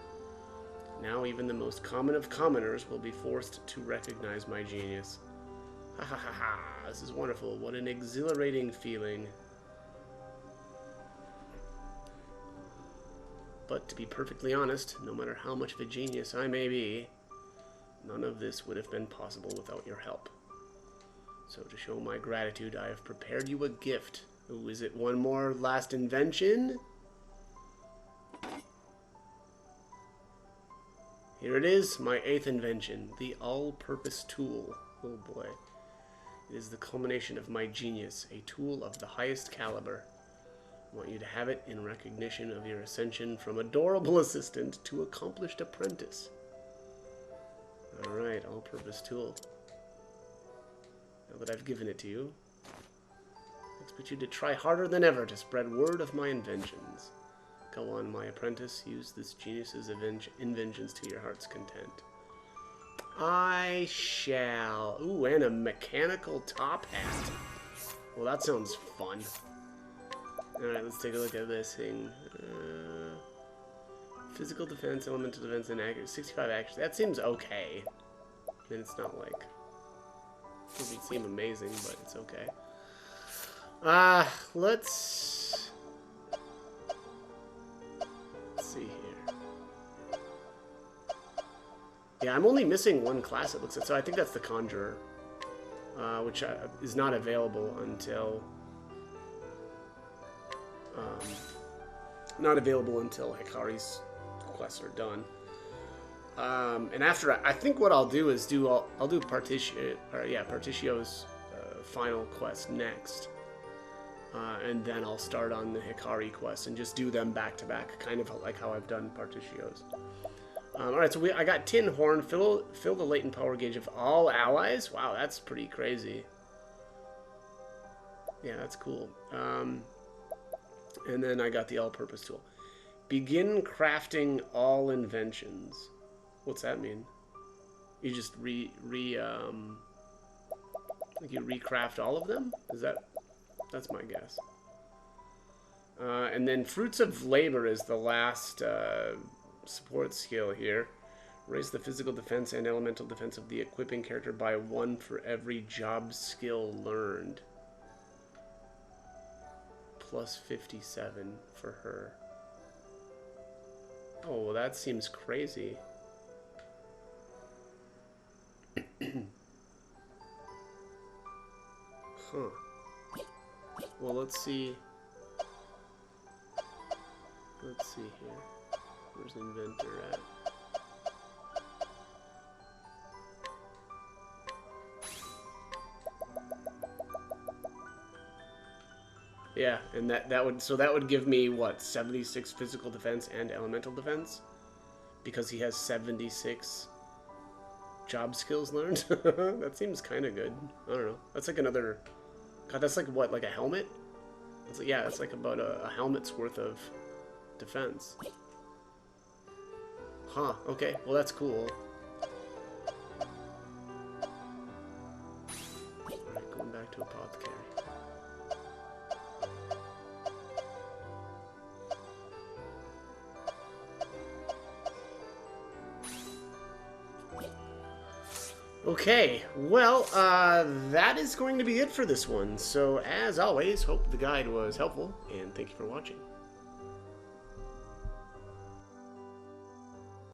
Now even the most common of commoners will be forced to recognize my genius. Ha ha ha ha, this is wonderful. What an exhilarating feeling. But to be perfectly honest, no matter how much of a genius I may be, none of this would have been possible without your help. So to show my gratitude, I have prepared you a gift. Ooh, is it one more last invention? Here it is, my 8th invention, the all-purpose tool. Oh boy. It is the culmination of my genius, a tool of the highest caliber. I want you to have it in recognition of your ascension from adorable assistant to accomplished apprentice. Alright, all-purpose tool. Now that I've given it to you, I expect you to try harder than ever to spread word of my inventions. Go on, my apprentice, use this genius's inventions to your heart's content. I shall. Ooh, and a mechanical top hat. Well, that sounds fun. Alright, let's take a look at this thing. Physical defense, elemental defense, and accuracy. 65 accuracy. That seems okay. I mean, it's not like... It doesn't seem amazing, but it's okay. Let's see here. Yeah, I'm only missing one class, it looks like. So I think that's the Conjurer, which is not available until... not available until Hikari's quests are done. And after, I think what I'll do is I'll do Partitio's final quest next. And then I'll start on the Hikari quest and just do them back to back, kind of like how I've done Partitio's. Alright, so I got Tin Horn, fill the latent power gauge of all allies. Wow, that's pretty crazy. Yeah, that's cool. And then I got the all-purpose tool. Begin crafting all inventions. What's that mean? You just like you recraft all of them? That's my guess. And then Fruits of Labor is the last support skill here. Raise the physical defense and elemental defense of the equipping character by 1 for every job skill learned. Plus 57 for her. Oh, well, that seems crazy. Huh. Well, let's see. Let's see here. Where's the inventor at? Yeah, and that would give me what, 76 physical defense and elemental defense, because he has 76 job skills learned. That seems kind of good. I don't know. That's like another. God, that's like what, like a helmet? It's like, yeah, that's like about a helmet's worth of defense. Huh. Okay. Well, that's cool. Alright, going back to Apothecary. Okay, well, that is going to be it for this one. So, as always, hope the guide was helpful, and thank you for watching.